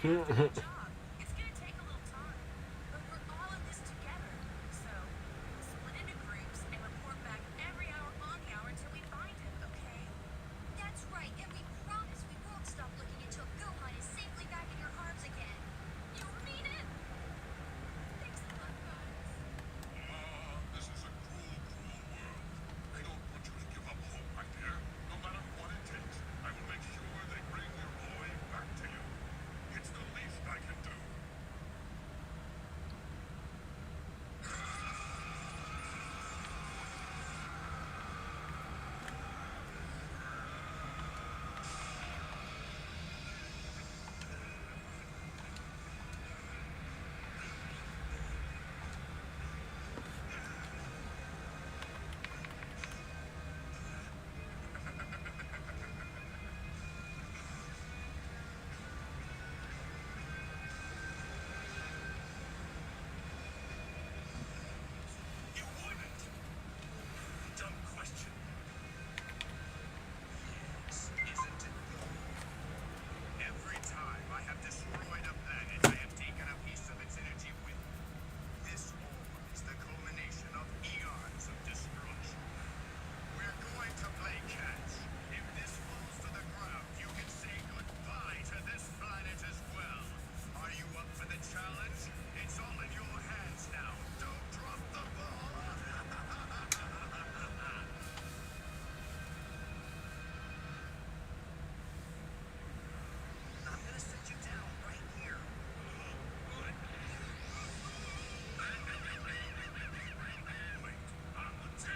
job. It's gonna take a little time, but we're all in this together. So we'll split into groups and report back every hour on the hour until we find him, okay? That's right, and we promise we won't stop looking until Gohan is safely back in your arms again. You mean it? Thanks a lot, guys. This is a cruel, cruel world. They don't want you to give up hope, my dear. No matter what it takes, I will make sure they bring your boy back to you. It's the least I can do. You wouldn't. Dumb question. Yes, isn't it? Every time I have destroyed a planet, I have taken a piece of its energy with me. This orb is the culmination of eons of destruction. We're going to play catch. If this falls to the ground, you can say goodbye to this planet as well. Are you up for the challenge? It's all in your hands now. Don't drop the ball. I'm gonna set you down right here. What? Wait, on the 10.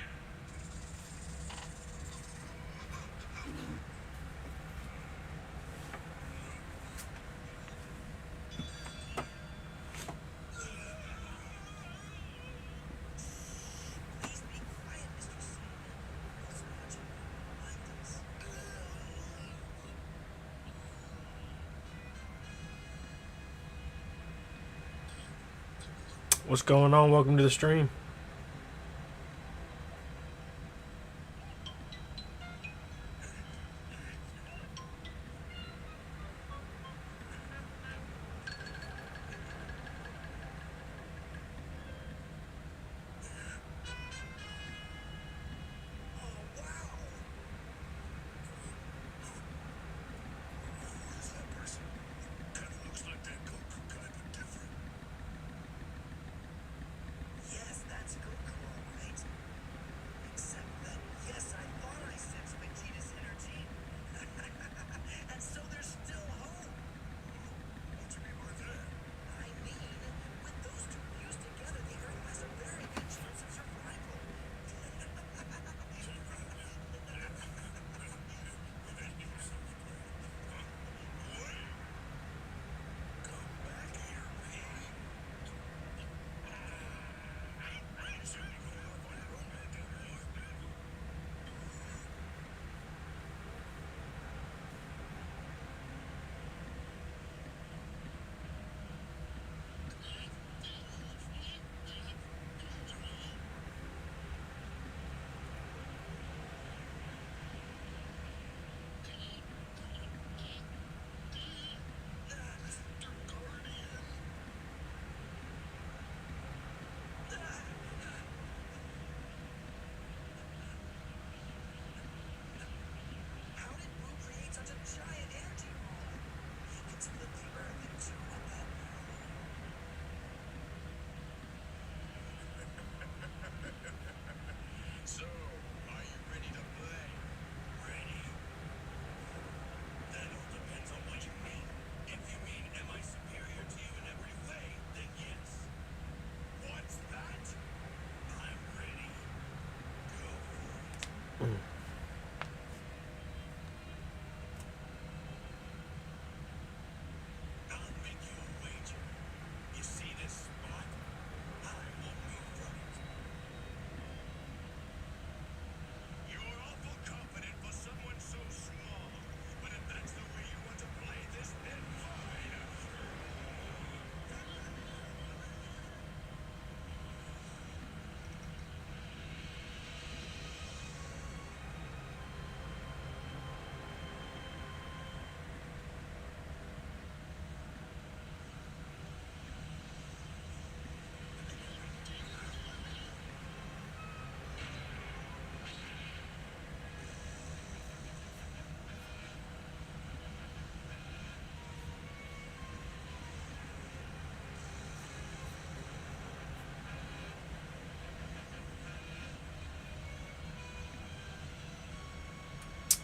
Please be quiet, Mr. Sandman. So much of you like this. What's going on? Welcome to the stream. Oh, wow! Who is that person? Kinda looks like that Goku guy, but different. Yes, that's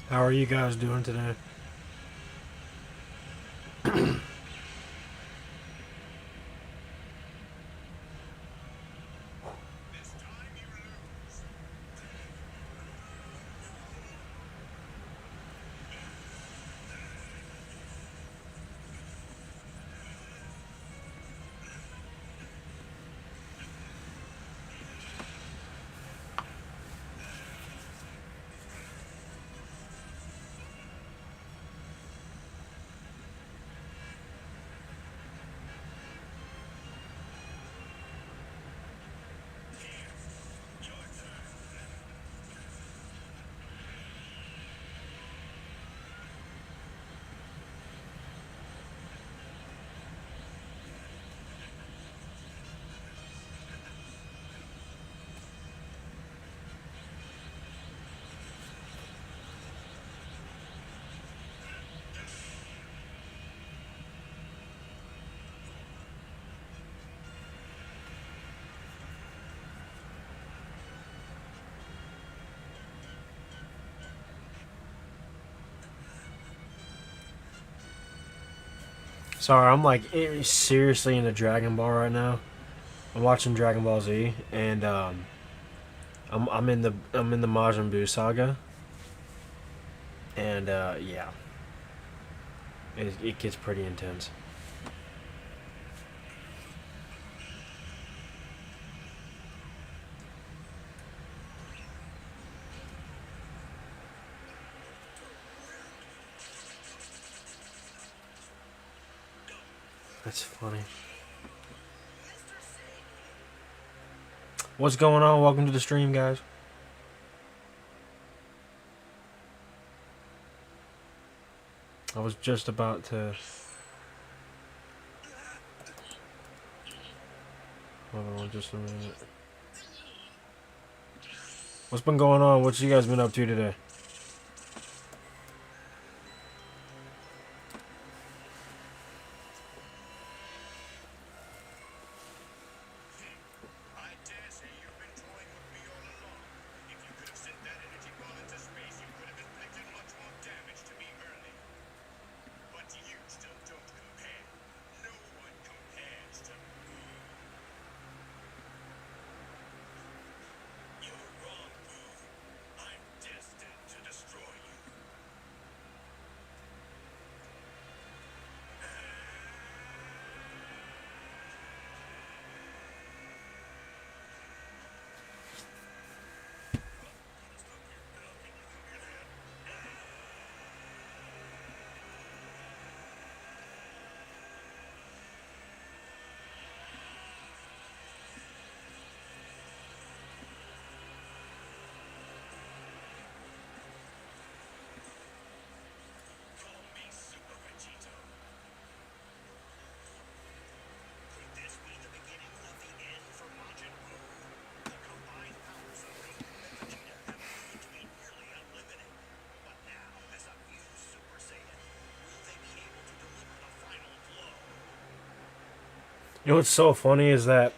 How are you guys doing today? This time you lose. Sorry, I'm like seriously into Dragon Ball right now. I'm watching Dragon Ball Z, and I'm in the Majin Buu saga, and yeah, it gets pretty intense. That's funny. What's going on? Welcome to the stream, guys. I was just about to. Hold on just a minute. What's been going on? What you guys been up to today? I dare say you've been toying with me all along. If you could have sent that energy ball into space, you could have inflicted much more damage to me early. But you still don't compare. No one compares to me. You're wrong, Boo. I'm destined to destroy you. Call me Super Vegito. Could this be the beginning of the end for Majin Buu? The combined powers of Goku and Vegeta have proven to be nearly unlimited. But now, as a fused Super Saiyan, will they be able to deliver the final blow? You know what's so funny is that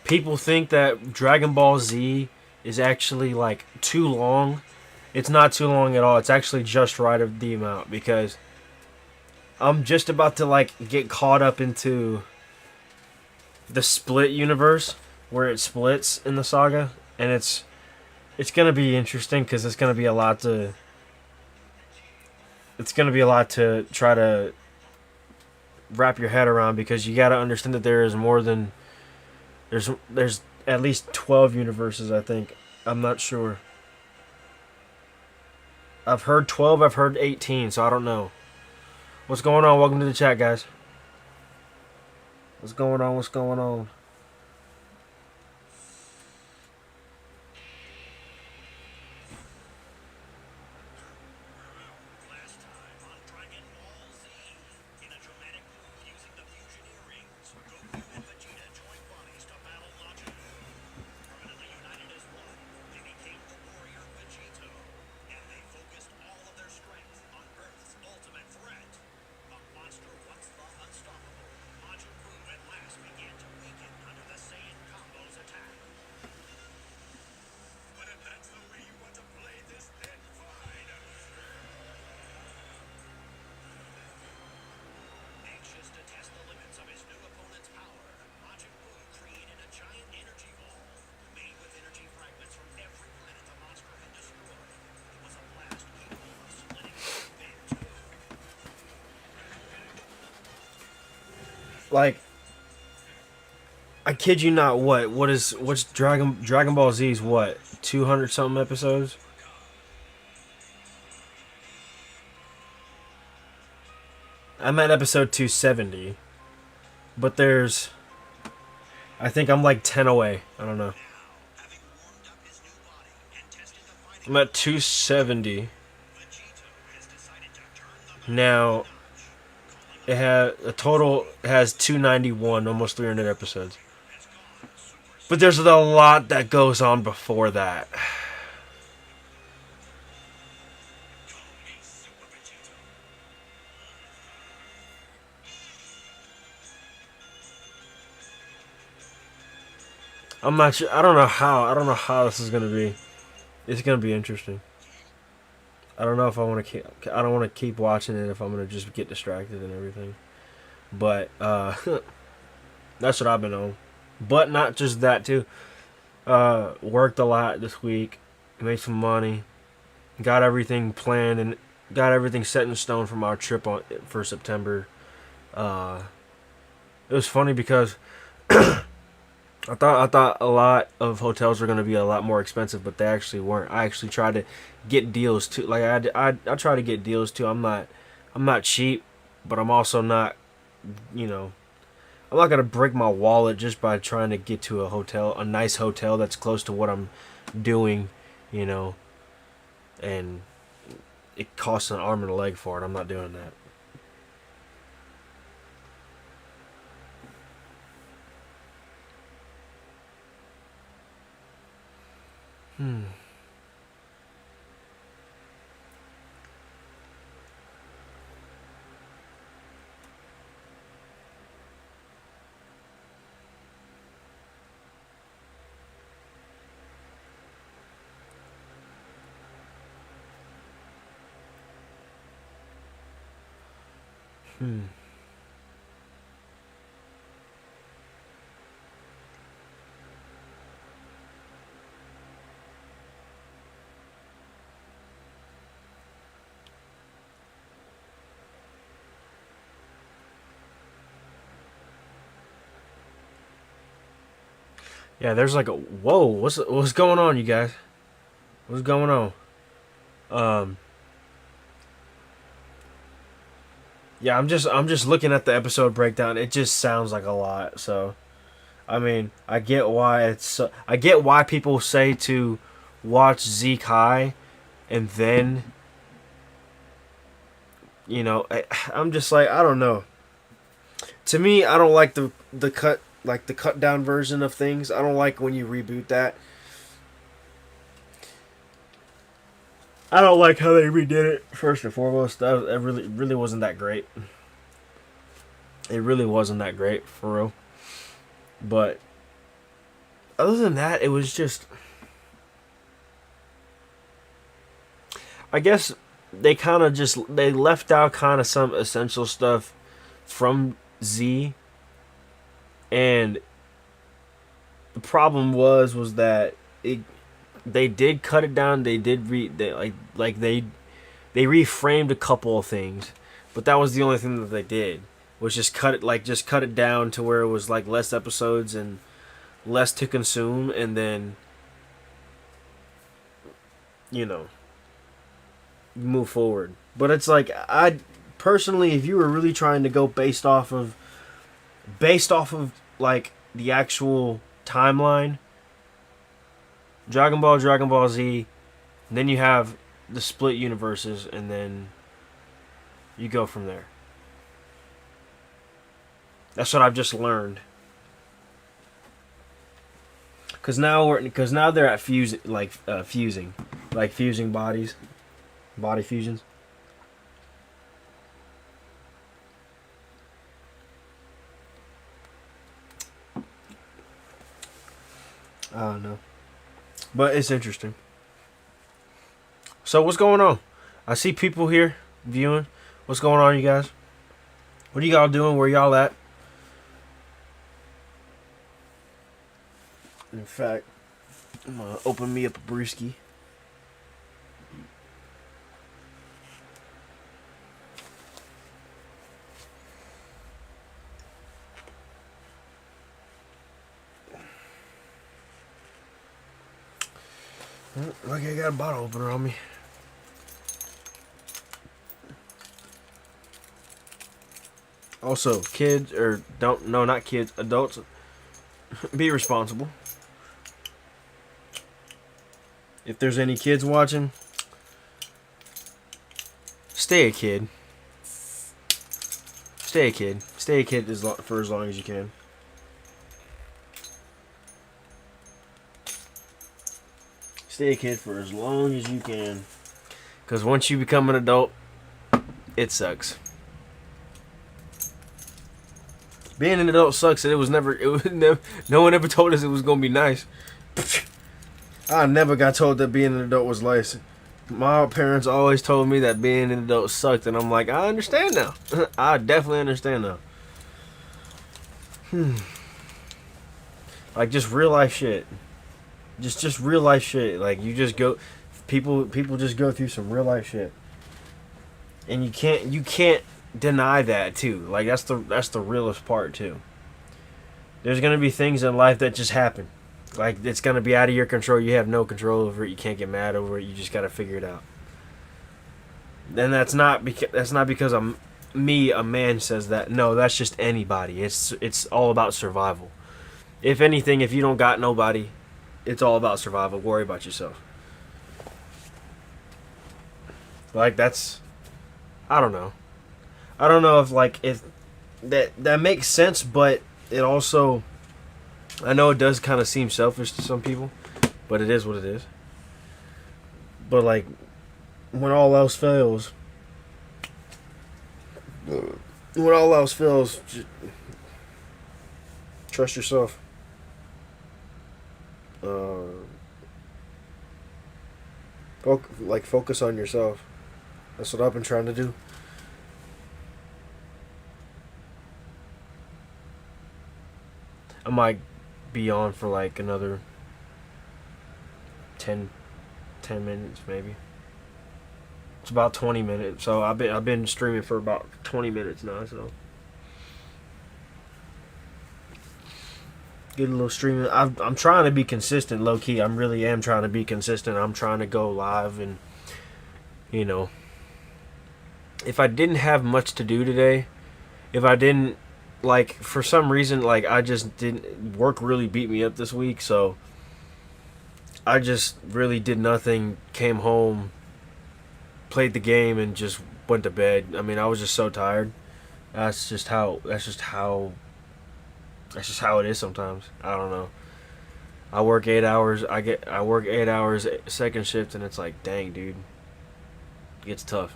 people think that Dragon Ball Z is actually like too long. It's not too long at all. It's actually just right of the amount, because I'm just about to like get caught up into the split universe where it splits in the saga, and it's gonna be interesting because it's gonna be a lot to try to wrap your head around, because you got to understand that there is more than there's at least 12 universes, I think. I'm not sure. I've heard 12, I've heard 18, so I don't know. What's going on? Welcome to the chat, guys. What's going on? What's going on? Last time on Dragon Ball Z, in a dramatic move using the fusion earrings, Goku and Vegeta joined bodies to battle Majin Buu. Permanently united as one, they became the warrior Vegito, and they focused all of their strength on Earth's ultimate threat. A monster once thought unstoppable, Majin Buu at last began to weaken like, I kid you not. What's Dragon Ball Z's what 200 something episodes? I'm at episode 270, but there's I think I'm like 10 away. I don't know. I'm at 270 now. It has 291, almost 300 episodes. But there's a lot that goes on before that. I'm not sure. I don't know how. I don't know how this is gonna be. It's gonna be interesting. I don't know if I want to keep. I don't want to keep watching it if I'm gonna just get distracted and everything. But that's what I've been on. But not just that too. Worked a lot this week. Made some money. Got everything planned and got everything set in stone from our trip for September. It was funny because I thought a lot of hotels were gonna be a lot more expensive, but they actually weren't. I actually tried to get deals too. Like I try to get deals too. I'm not cheap, but I'm also not, you know, I'm not gonna break my wallet just by trying to get to a nice hotel that's close to what I'm doing, you know, and it costs an arm and a leg for it. I'm not doing that. Yeah, there's like a whoa. What's going on, you guys? What's going on? Um, yeah, I'm just looking at the episode breakdown. It just sounds like a lot. So, I mean, I get why people say to watch Zeke High, and then, I'm just like, I don't know. To me, I don't like the cut down version of things. I don't like when you reboot that. I don't like how they redid it. First and foremost, that really wasn't that great. It really wasn't that great for real. But other than that, it was just. I guess they left out kind of some essential stuff from Z, and the problem was that they did cut it down. They did they reframed a couple of things, but that was the only thing that they did was just cut it down to where it was like less episodes and less to consume, and then move forward. But it's like I personally, if you were really trying to go based off of like the actual timeline, Dragon Ball Z, then you have the split universes, and then you go from there. That's what I've just learned. Cause now they're at fusing bodies, body fusions. I don't know, but it's interesting. So what's going on? I see people here viewing. What's going on, you guys? What are y'all doing? Where y'all at? In fact, I'm gonna open me up a brewski. Like I got a bottle opener on me. Also, kids or don't no not kids, adults, be responsible. If there's any kids watching, stay a kid. Stay a kid. Stay a kid for as long as you can. Stay a kid for as long as you can. Because once you become an adult, it sucks. Being an adult sucks, and it was never. No one ever told us it was gonna be nice. I never got told that being an adult was nice. My parents always told me that being an adult sucked, and I'm like, I understand now. I definitely understand now. Like just real life shit. Just real life shit. Like you just go, people just go through some real life shit, and you can't deny that too. Like that's the realest part too. There's gonna be things in life that just happen. Like it's gonna be out of your control. You have no control over it. You can't get mad over it. You just gotta figure it out. And that's not because a man says that. No, that's just anybody. It's all about survival. If anything, if you don't got nobody, it's all about survival. Worry about yourself. Like that's, I don't know. I don't know if that makes sense, but it also, I know it does kind of seem selfish to some people, but it is what it is. But like, when all else fails, just trust yourself. Focus on yourself. That's what I've been trying to do. I might be on for like another 10 minutes maybe. It's about 20 minutes. So I've been streaming for about 20 minutes now, so get a little streaming. I'm trying to be consistent, low key. I really am trying to be consistent. I'm trying to go live, and you know, if I didn't have much to do today, if I didn't like for some reason like I just didn't work really beat me up this week, so I just really did nothing, came home, played the game, and just went to bed. I mean, I was just so tired. That's just how it is sometimes. I don't know. I work 8 hours. I work 8 hours second shift, and it's like, dang, dude. It gets tough.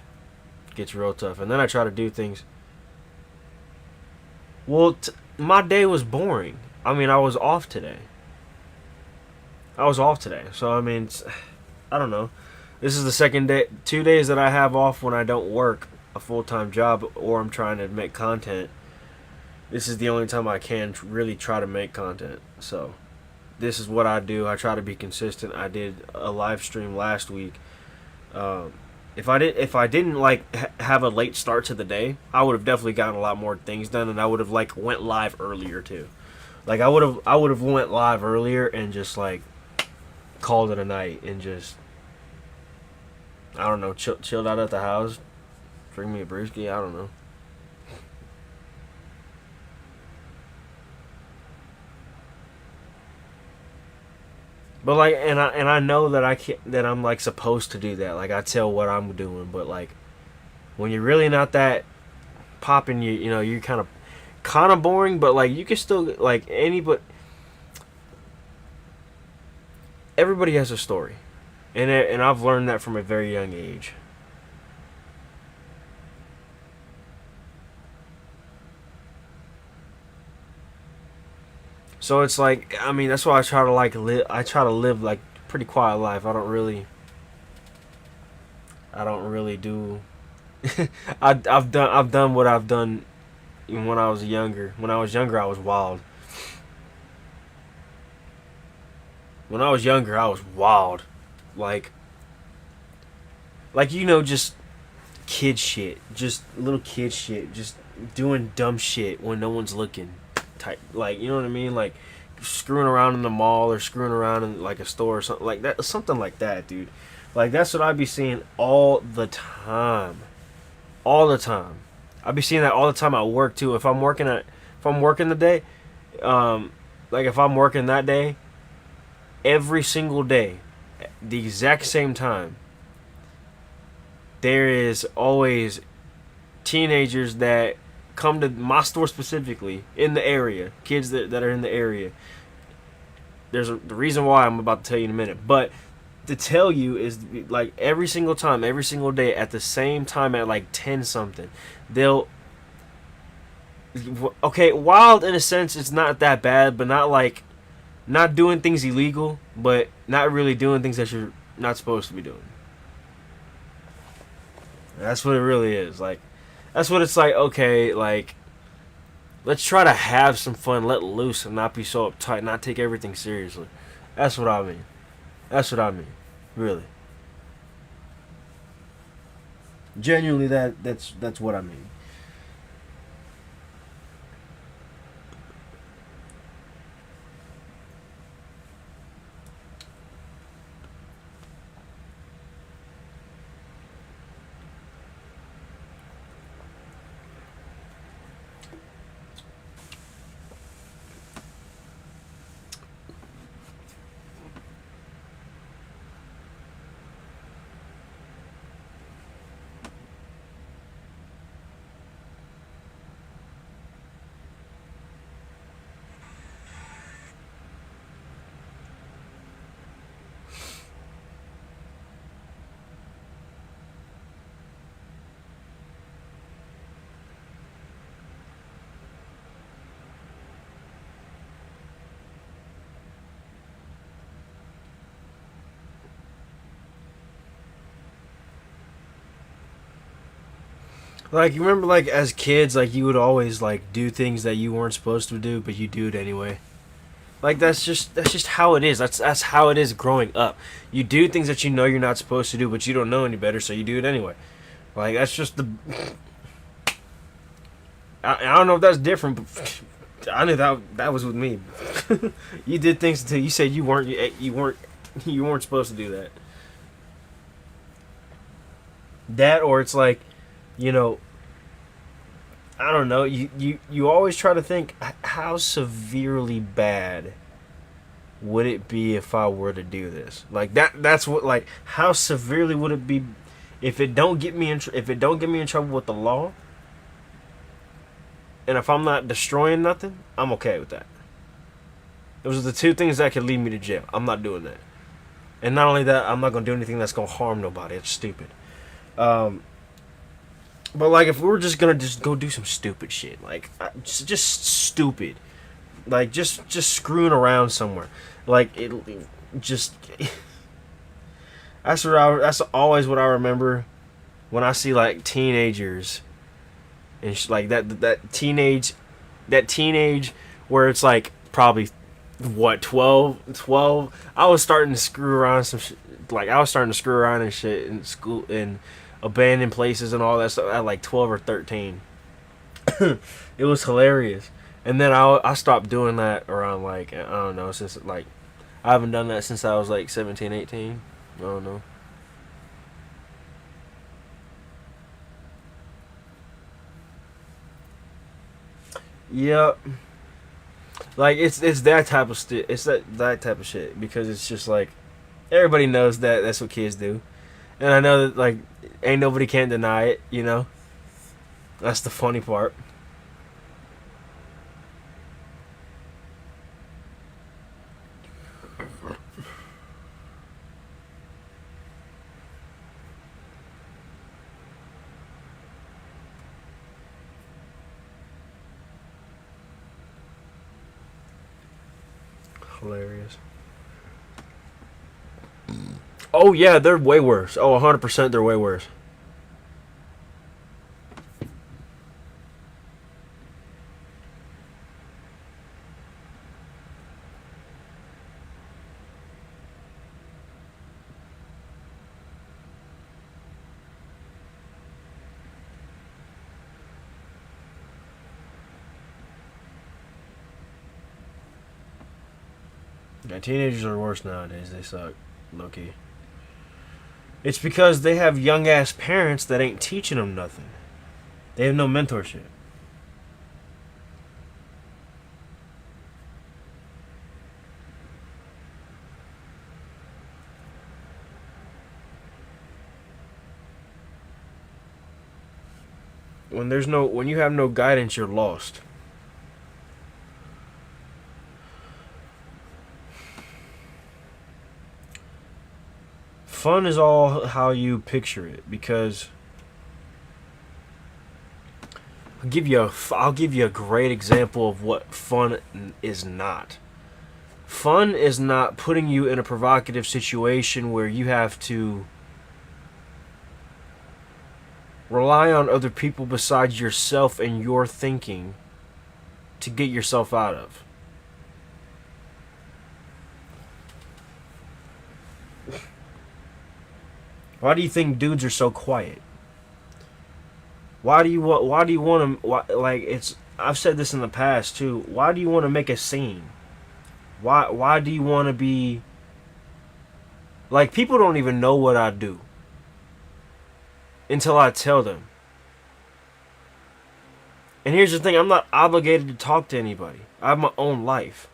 It gets real tough. And then I try to do things. Well, my day was boring. I mean, I was off today. So, I mean, I don't know. This is the second day, 2 days that I have off when I don't work a full-time job or I'm trying to make content. This is the only time I can really try to make content. So, this is what I do. I try to be consistent. I did a live stream last week. If I didn't like have a late start to the day, I would have definitely gotten a lot more things done, and I would have like went live earlier too. Like I would have went live earlier and just like called it a night and just, I don't know, chilled out at the house, drink me a brewski. I don't know. But like, and I know that I'm like supposed to do that. Like I tell what I'm doing, but like when you're really not that popping, you know you're kind of boring. But like you can still like everybody has a story, and I've learned that from a very young age. So it's like, I mean, that's why I try to like live. I try to live like pretty quiet life. I don't really do. I've done what I've done when I was younger. When I was younger, I was wild. When I was younger, I was wild, like you know, just kid shit, just little kid shit, just doing dumb shit when no one's looking. Type, like, you know what I mean? Like screwing around in the mall or screwing around in like a store or something like that, dude. Like that's what I be seeing all the time, all the time. I be seeing that all the time at work too. If I'm working the day, like if I'm working that day, every single day, the exact same time, there is always teenagers that come to my store specifically in the area, kids that are in the area. The reason why I'm about to tell you in a minute, but to tell you is like every single time, every single day at the same time at like 10 something, they'll okay, wild in a sense, it's not that bad, but not like not doing things illegal, but not really doing things that you're not supposed to be doing. That's what it really is. Like that's what it's like. Okay, like let's try to have some fun, let loose, and not be so uptight, not take everything seriously. That's what I mean. That's what I mean. Really. Genuinely, that's what I mean. Like you remember, like as kids, like you would always like do things that you weren't supposed to do, but you do it anyway. Like that's just how it is. That's how it is growing up. You do things that you know you're not supposed to do, but you don't know any better, so you do it anyway. Like that's just the. I don't know if that's different, but I knew that was with me. You did things until you said you weren't supposed to do that. That or it's like, you know, I don't know. You always try to think how severely bad would it be if I were to do this? Like that's what like how severely would it be if it don't get me if it don't get me in trouble with the law? And if I'm not destroying nothing, I'm okay with that. Those are the two things that could lead me to jail. I'm not doing that. And not only that, I'm not gonna do anything that's gonna harm nobody. It's stupid. But like if we were just gonna just go do some stupid shit, like just stupid, like just screwing around somewhere, like it just that's always what I remember when I see like teenagers and like that teenage where it's like probably what 12. I was starting to screw around like I was starting to screw around and shit in school in abandoned places and all that stuff at like 12 or 13. It was hilarious. And then I stopped doing that around like I don't know, since like I haven't done that since I was like 17, 18. I don't know. Yep. Like it's that type of it's that type of shit because it's just like everybody knows that that's what kids do. And I know that like ain't nobody can deny it, you know? That's the funny part. Hilarious. Oh yeah, they're way worse. Oh, 100% they're way worse. Yeah, teenagers are worse nowadays. They suck, low key. It's because they have young ass parents that ain't teaching them nothing. They have no mentorship. When you have no guidance, you're lost. Fun is all how you picture it, because I'll give you a great example of what fun is not. Fun is not putting you in a provocative situation where you have to rely on other people besides yourself and your thinking to get yourself out of. Why do you think dudes are so quiet? Why do you want to, like, it's, I've said this in the past too. Why do you want to make a scene? Why do you want to be, like, people don't even know what I do until I tell them. And here's the thing, I'm not obligated to talk to anybody. I have my own life.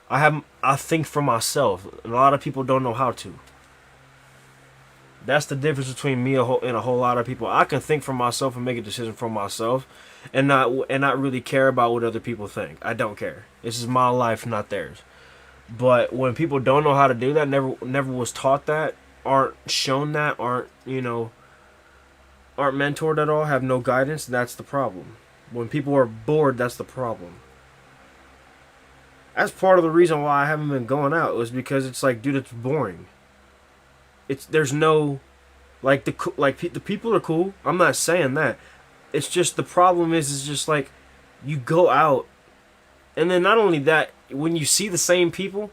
I think for myself, and a lot of people don't know how to. That's the difference between me and a whole lot of people. I can think for myself and make a decision for myself, and not really care about what other people think. I don't care. This is my life, not theirs. But when people don't know how to do that, never was taught that, aren't shown that, aren't mentored at all, have no guidance, that's the problem. When people are bored, that's the problem. That's part of the reason why I haven't been going out, was because it's like, dude, it's boring. There's no, like, the people are cool. I'm not saying that. It's just, the problem is just like, you go out, and then not only that, when you see the same people,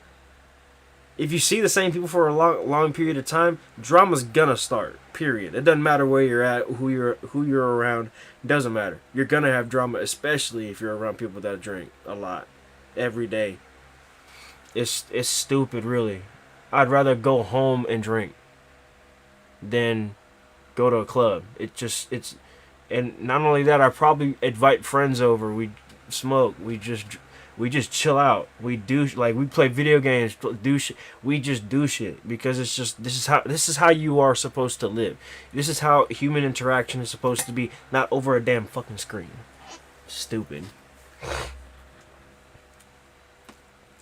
if you see the same people for a long period of time, drama's gonna start. Period. It doesn't matter where you're at, who you're around. It doesn't matter. You're gonna have drama, especially if you're around people that drink a lot, every day. It's stupid, really. I'd rather go home and drink than go to a club. And not only that, I probably invite friends over. We smoke. We just chill out. We play video games, do shit. We just do shit because it's just, this is how you are supposed to live. This is how human interaction is supposed to be, not over a damn fucking screen. Stupid.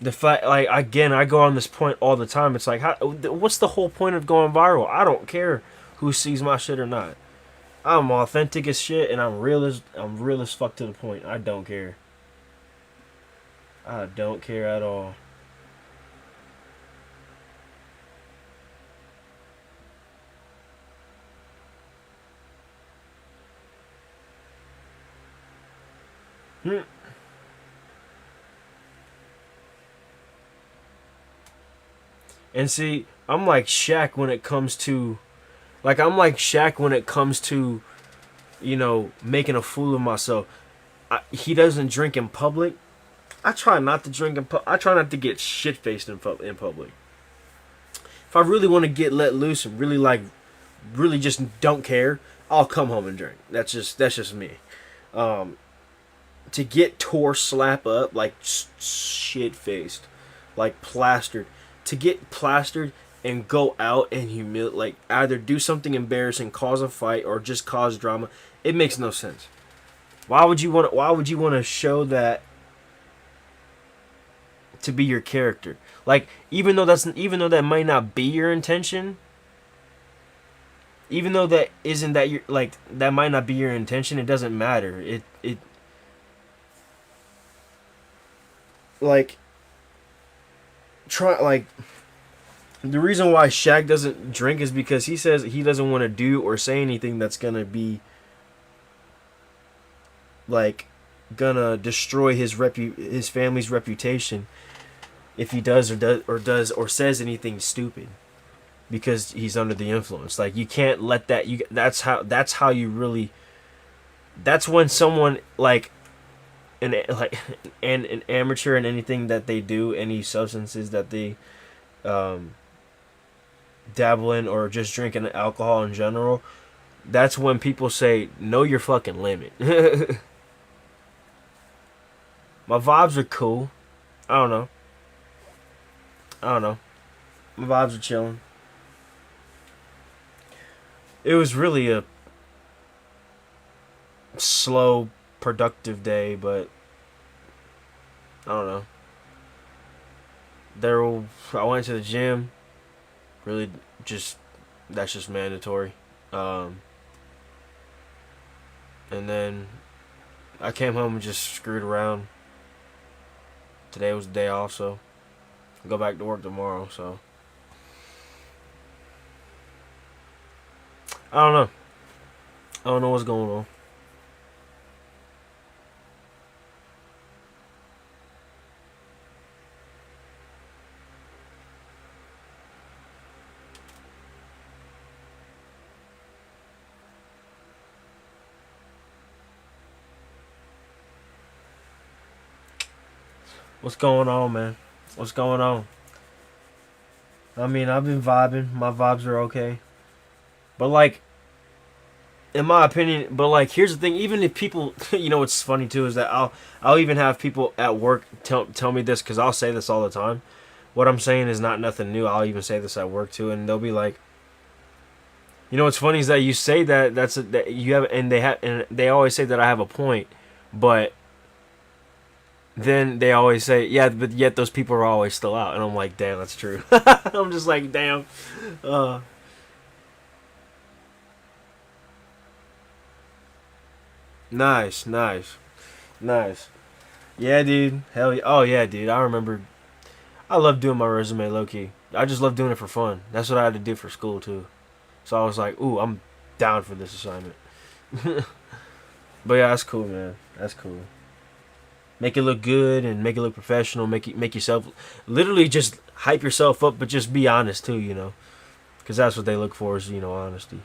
The fact, like, again, I go on this point all the time. It's like, what's the whole point of going viral? I don't care who sees my shit or not. I'm authentic as shit, and I'm real as fuck to the point. I don't care. I don't care at all. And see, I'm like Shaq when it comes to, making a fool of myself. He doesn't drink in public. I try not to drink in public. I try not to get shit faced in public. If I really want to get let loose and really just don't care, I'll come home and drink. That's just me. To get tore, slap up, like shit faced, like plastered. To get plastered and go out and humiliate, either do something embarrassing, cause a fight, or just cause drama, it makes no sense. Why would you want to show that to be your character? Like, even though that might not be your intention, even though that isn't that your, like, that might not be your intention, it doesn't matter. It like, try, like, the reason why Shaq doesn't drink is because he says he doesn't want to do or say anything that's gonna be, like, gonna destroy his family's reputation if he does or says anything stupid, because he's under the influence. Like, you can't let that, that's how you really, that's when someone, like, like an amateur in anything that they do, any substances that they um, dabble in, or just drinking alcohol in general, that's when people say, know your fucking limit. My vibes are cool. I don't know. I don't know. My vibes are chilling. It was really a slow, productive day, but I don't know. There, I went to the gym. Really, just that's just mandatory. Um, and then I came home and just screwed around. Today was the day off, so I'll go back to work tomorrow. So I don't know. I don't know what's going on. What's going on, man? What's going on? I mean, I've been vibing. My vibes are okay. But like, in my opinion, but like, here's the thing. Even if people, what's funny too is that I'll even have people at work tell me this, because I'll say this all the time. What I'm saying is not nothing new. I'll even say this at work too, and they'll be like, what's funny is that you say that that you have, and they always say that I have a point, but then they always say, yeah, but yet those people are always still out, and I'm like, damn, that's true. I'm just like, damn. Uh, nice, nice, nice. Yeah, dude. Hell yeah. Oh yeah, dude. I remember. I love doing my resume low key. I just love doing it for fun. That's what I had to do for school too. So I was like, ooh, I'm down for this assignment. But yeah, that's cool, man. That's cool. Make it look good and make it look professional. Make yourself literally just hype yourself up, but just be honest too. Because that's what they look for is honesty.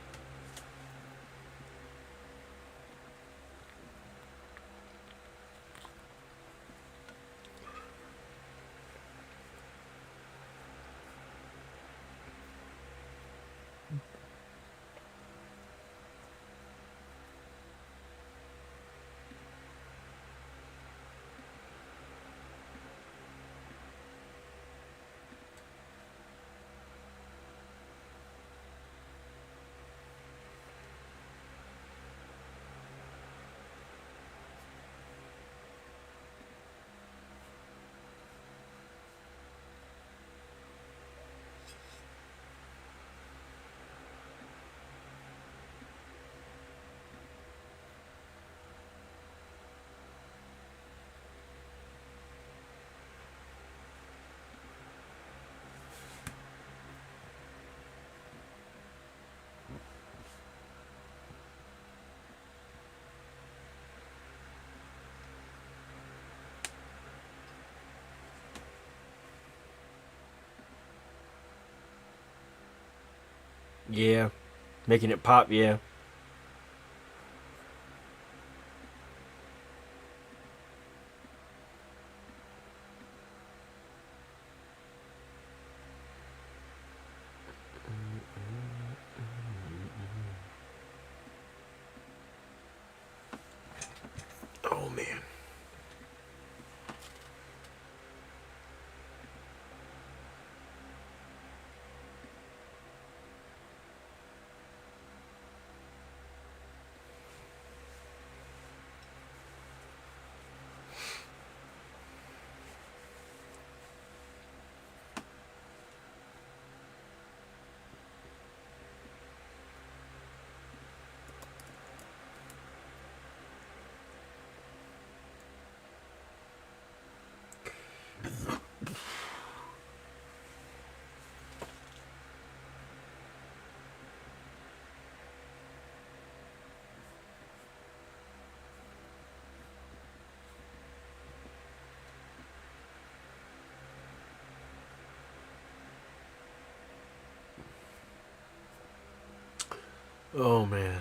Yeah, making it pop. Yeah. Oh man. Oh man.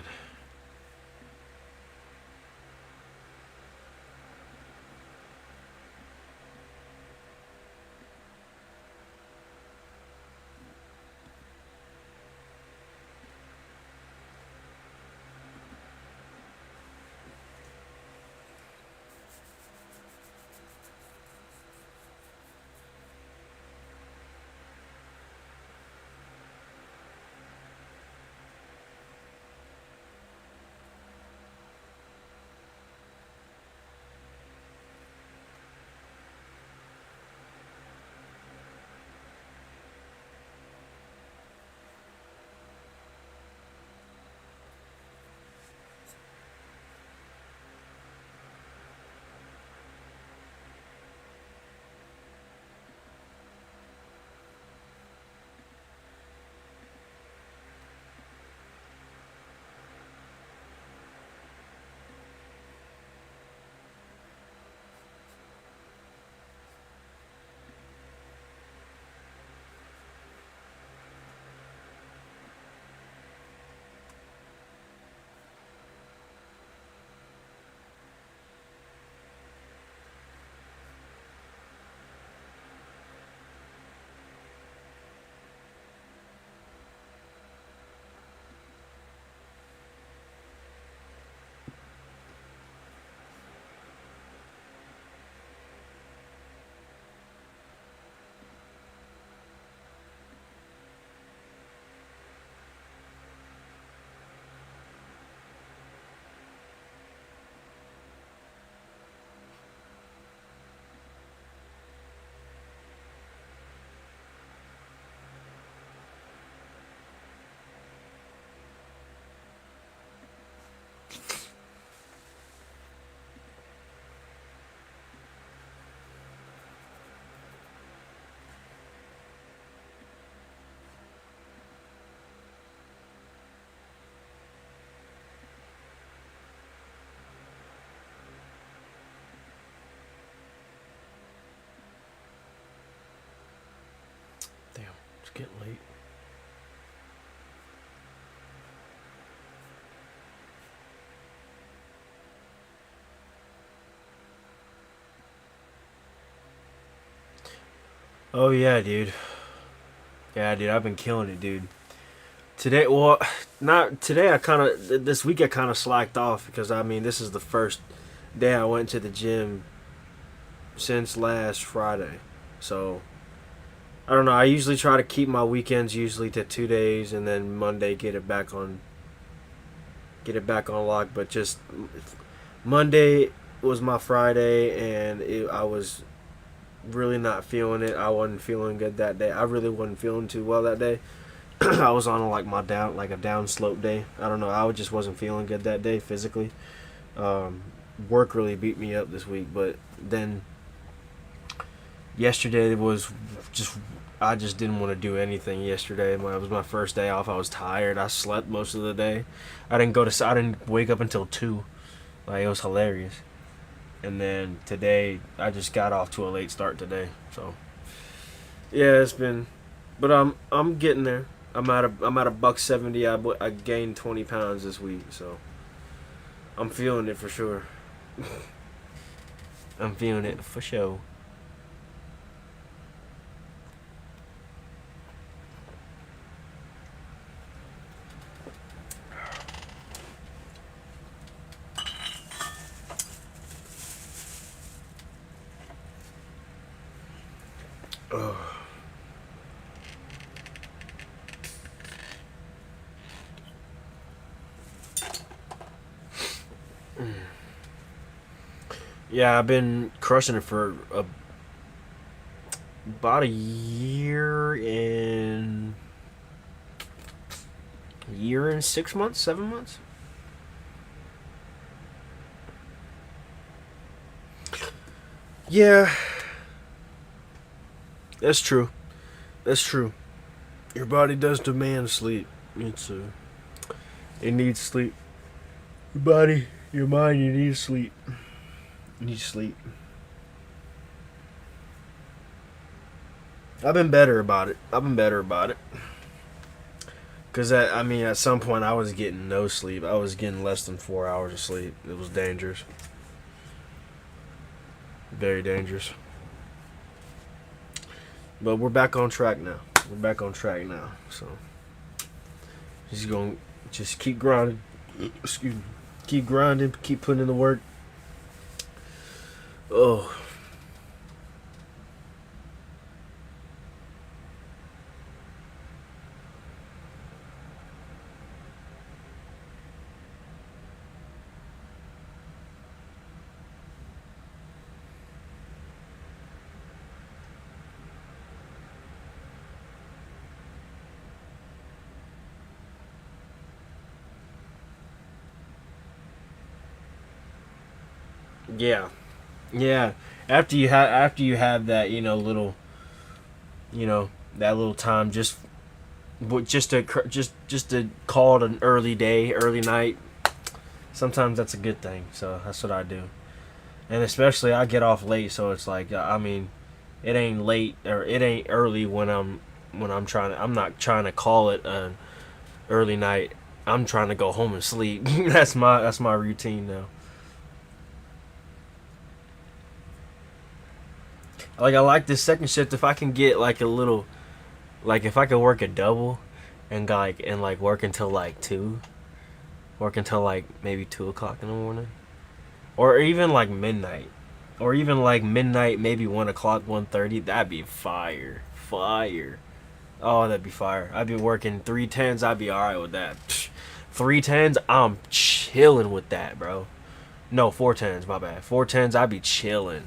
getting late. Oh yeah, dude. Yeah, dude, I've been killing it, dude. Today, well, not today. This week I kind of slacked off because I mean this is the first day I went to the gym since last Friday. So I don't know. I usually try to keep my weekends usually to 2 days, and then Monday get it back on lock. But just Monday was my Friday, and I was really not feeling it. I wasn't feeling good that day. I really wasn't feeling too well that day. I was on like a down slope day. I don't know. I just wasn't feeling good that day physically. Work really beat me up this week, but then yesterday was just I just didn't want to do anything yesterday. It was my first day off. I was tired. I slept most of the day. I didn't wake up until 2. Like, it was hilarious. And then today I just got off to a late start today. So yeah, it's been, but I'm getting there. I'm at a buck 70. I gained 20 pounds this week, so I'm feeling it for sure. I'm feeling it for sure. Yeah, I've been crushing it for about a year and 6 months, 7 months. Yeah, that's true. That's true. Your body does demand sleep. It needs sleep. Your body, your mind, you need sleep. You need sleep. I've been better about it. Cause at some point I was getting no sleep. I was getting less than 4 hours of sleep. It was dangerous. Very dangerous. But we're back on track now. So just keep grinding. Excuse me. Keep grinding. Keep putting in the work. Oh. Yeah. Yeah. After you have that, that little time just to call it an early day, early night. Sometimes that's a good thing. So that's what I do. And especially I get off late, so it's like it ain't late or it ain't early I'm not trying to call it an early night. I'm trying to go home and sleep. That's my routine now. Like, I like this second shift. If I can get like a little, like if I can work a double, and work until like 2, work until like maybe 2 o'clock in the morning, or even like midnight, maybe 1 o'clock, 1:30. That'd be fire. Oh, that'd be fire. I'd be working 3 10s. I'd be all right with that. 3 10s. I'm chilling with that, bro. No, 4 10s. My bad. 4 10s. I'd be chilling.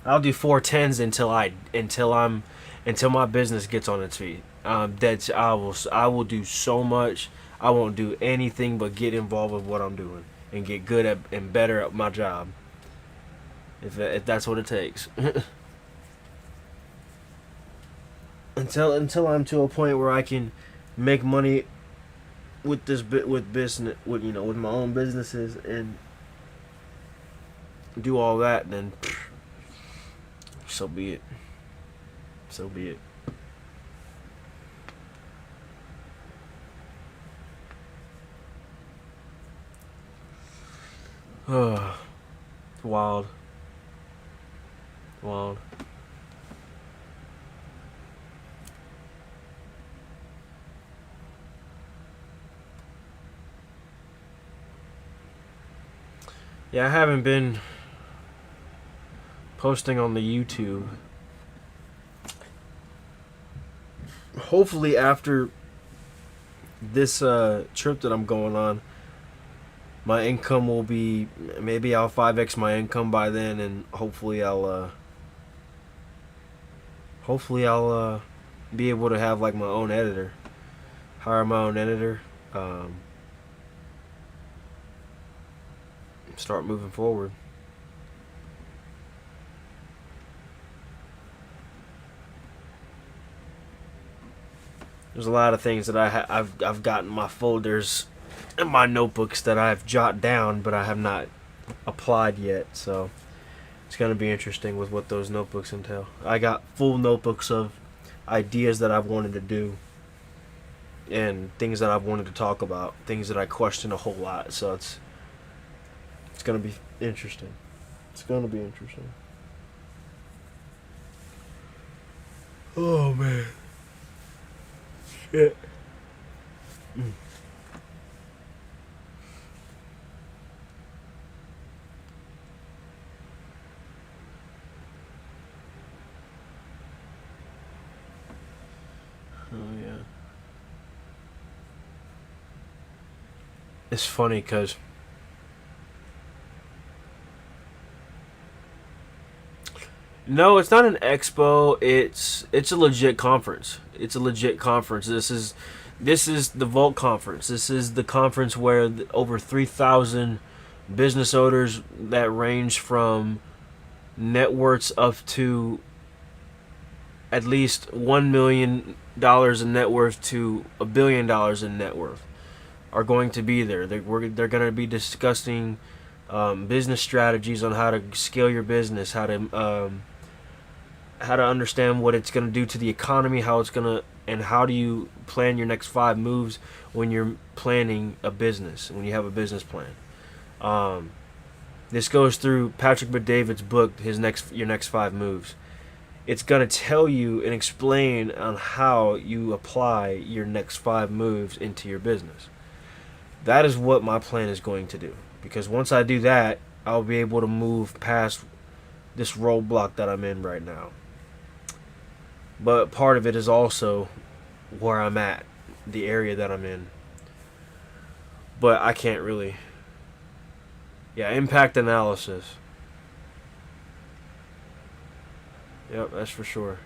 I'll do 4 10s until my business gets on its feet. I will do so much. I won't do anything but get involved with what I'm doing and get good at and better at my job. If that's what it takes. until I'm to a point where I can make money with business with my own businesses and do all that, then So be it. So be it. Wild. Wild. Yeah, I haven't been posting on the YouTube. Hopefully after this trip that I'm going on, my income will be, maybe I'll 5x my income by then, and hopefully I'll be able to have like my own editor, hire my own editor, start moving forward. There's a lot of things that I've got in my folders in my notebooks that I've jotted down, but I have not applied yet. So it's gonna be interesting with what those notebooks entail. I got full notebooks of ideas that I've wanted to do and things that I've wanted to talk about, things that I question a whole lot. So it's gonna be interesting. It's gonna be interesting. Oh man. Shit. Oh yeah. It's funny because no, it's not an expo. It's a legit conference. It's a legit conference. This is the Vault conference. This is the conference where over 3,000 business owners that range from networks up to at least $1 million in net worth to $1 billion in net worth are going to be there. They're going to be discussing business strategies on how to scale your business, how to understand what it's going to do to the economy, and how do you plan your next 5 moves when you're planning a business, when you have a business plan. This goes through Patrick Bet-David's book, Your Next 5 Moves. It's going to tell you and explain on how you apply your next 5 moves into your business. That is what my plan is going to do. Because once I do that, I'll be able to move past this roadblock that I'm in right now. But part of it is also where I'm at, the area that I'm in. But I can't really. Yeah, impact analysis. Yep, that's for sure.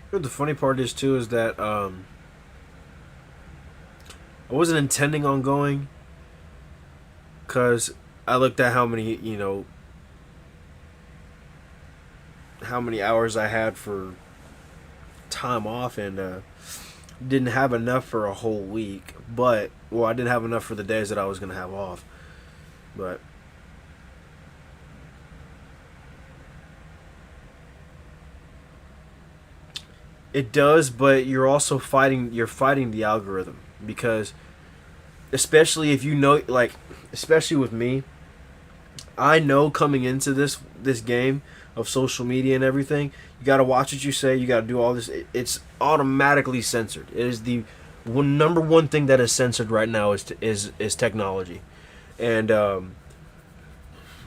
You know, the funny part is too is that I wasn't intending on going because I looked at how many hours I had for time off and didn't have enough for a whole week. But I didn't have enough for the days that I was gonna have off. But it does, but you're also fighting the algorithm, because especially if especially with me, I know coming into this game of social media and everything, you got to watch what you say, you got to do all this. It's automatically censored. It is the number one thing that is censored right now is technology, and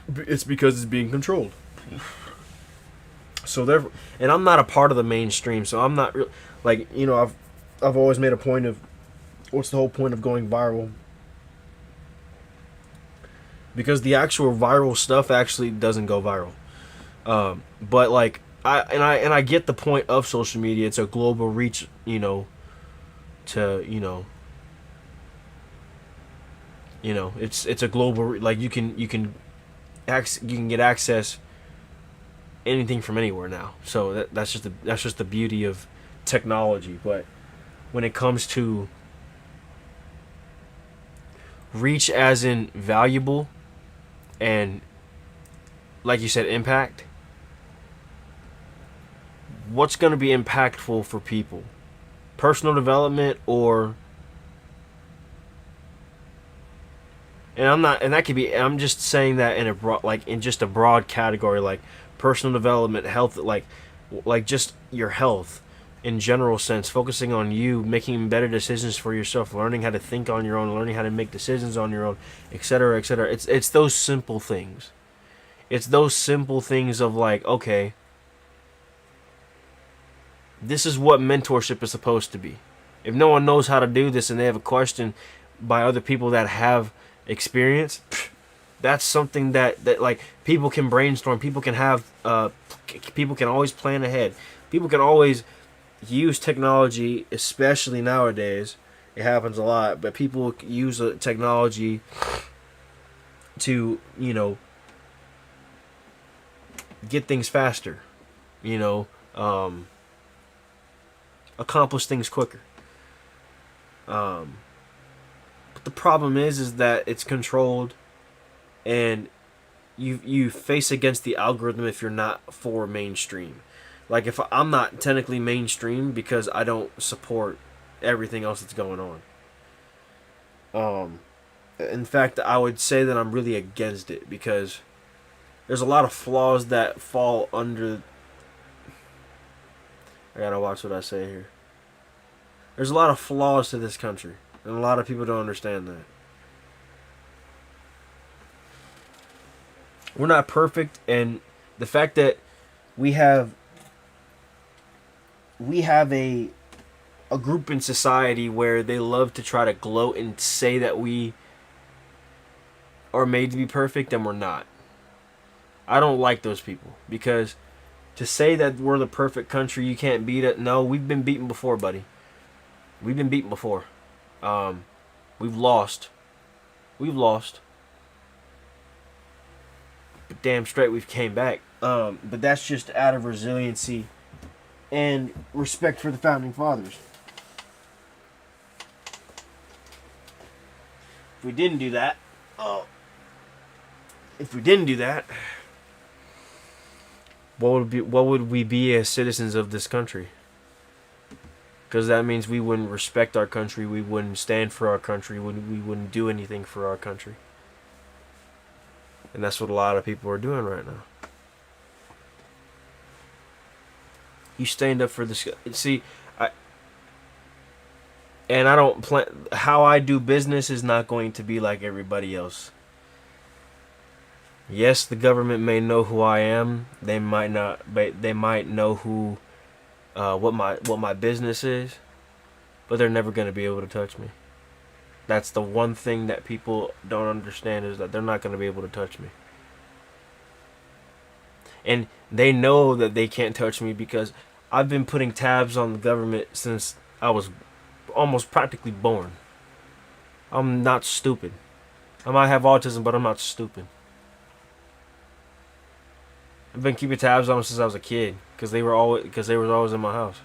it's because it's being controlled. So and I'm not a part of the mainstream, so I'm not I've always made a point of What's the whole point of going viral? Because the actual viral stuff actually doesn't go viral. But like I get the point of social media. It's a global reach, to it's a global, like you can get access anything from anywhere now. So that's just the beauty of technology. But when it comes to reach, as in valuable, and like you said, impact, what's going to be impactful for people? Personal development, or and I'm not, and that could be, I'm just saying that in a broad, like in just a broad category, like personal development, health, like just your health in general sense, focusing on you, making better decisions for yourself, learning how to think on your own, learning how to make decisions on your own, etc., etc. It's those simple things. It's those simple things of like, okay, this is what mentorship is supposed to be. If no one knows how to do this and they have a question by other people that have experience, that's something that like people can brainstorm. People can have people can always plan ahead. People can always use technology, especially nowadays. It happens a lot, but people use technology to get things faster. You know, accomplish things quicker. But the problem is that it's controlled, and you face against the algorithm if you're not for mainstream. Like, if I'm not technically mainstream because I don't support everything else that's going on. In fact, I would say that I'm really against it, because there's a lot of flaws that fall under. I gotta watch what I say here. There's a lot of flaws to this country, and a lot of people don't understand that. We're not perfect, and the fact that we have a group in society where they love to try to gloat and say that we are made to be perfect, and we're not. I don't like those people, because to say that we're the perfect country, you can't beat it. No, we've been beaten before, buddy. We've been beaten before. We've lost. We've lost. But damn straight we've came back. But that's just out of resiliency and respect for the founding fathers. If we didn't do that, what would we be as citizens of this country? Because that means we wouldn't respect our country, we wouldn't stand for our country, we wouldn't do anything for our country. And that's what a lot of people are doing right now. You stand up for this. See, I don't plan. How I do business is not going to be like everybody else. Yes, the government may know who I am. They might not, but they might know who, what my business is. But they're never going to be able to touch me. That's the one thing that people don't understand, is that they're not going to be able to touch me. And they know that they can't touch me because I've been putting tabs on the government since I was almost practically born. I'm not stupid. I might have autism, but I'm not stupid. I've been keeping tabs on them since I was a kid, because they were always in my house.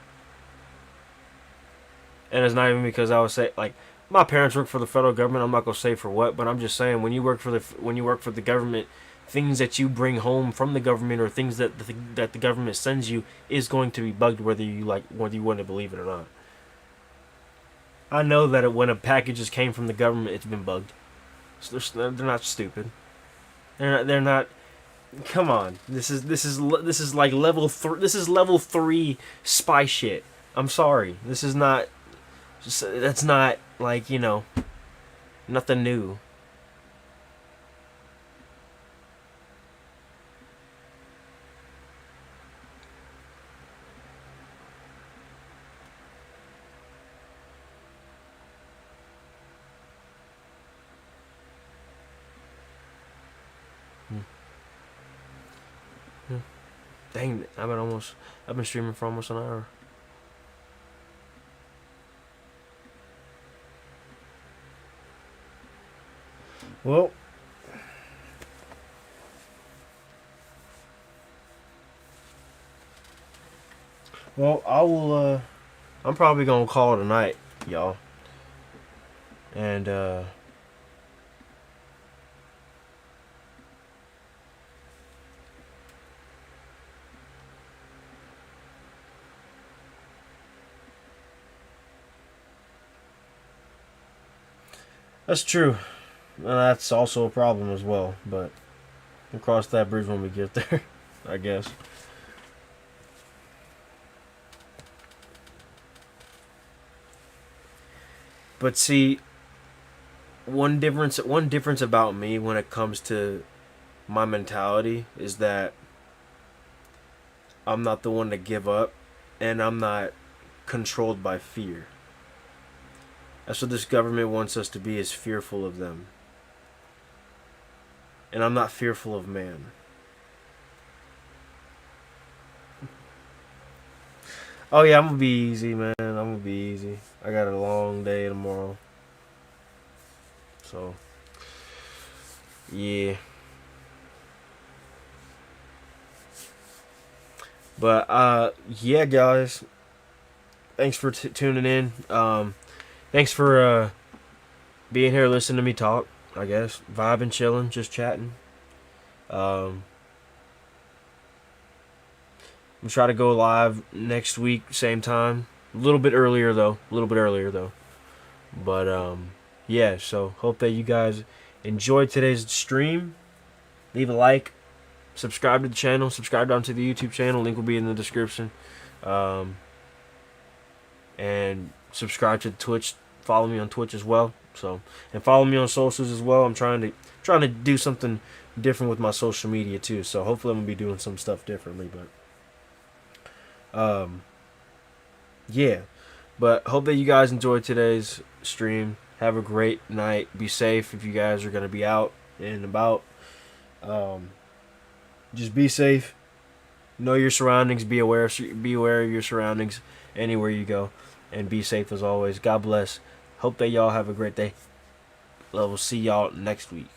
And it's not even because I would say, like, my parents work for the federal government. I'm not gonna say for what, but I'm just saying, when you work for the government, things that you bring home from the government, or things that the government sends you, is going to be bugged, whether you want to believe it or not. I know that when a package came from the government, it's been bugged. So they're not stupid. They're not. Come on, this is like level 3. This is level 3 spy shit. I'm sorry. This is not. That's not, like, nothing new. Dang, I've been streaming for almost an hour. Well, I will. I'm probably gonna call it a night, y'all. And that's true. That's also a problem as well. But we'll cross that bridge when we get there, I guess. But see, one difference about me when it comes to my mentality is that I'm not the one to give up, and I'm not controlled by fear. That's what this government wants us to be, is fearful of them. And I'm not fearful of man. Oh yeah, I'm gonna be easy, man. I'm gonna be easy. I got a long day tomorrow. So yeah. But yeah, guys. Thanks for tuning in. Thanks for being here, listening to me talk. I guess vibing, chilling, just chatting. I'm gonna try to go live next week, same time. A little bit earlier though. But yeah. So hope that you guys enjoyed today's stream. Leave a like. Subscribe to the channel. Subscribe down to the YouTube channel. Link will be in the description. And subscribe to Twitch. Follow me on Twitch as well. So, and follow me on socials as well. I'm trying to do something different with my social media too. So hopefully I'm gonna be doing some stuff differently. But yeah. But hope that you guys enjoyed today's stream. Have a great night. Be safe if you guys are gonna be out and about. Just be safe. Know your surroundings. Be aware of your surroundings anywhere you go, and be safe as always. God bless. Hope that y'all have a great day. We'll see y'all next week.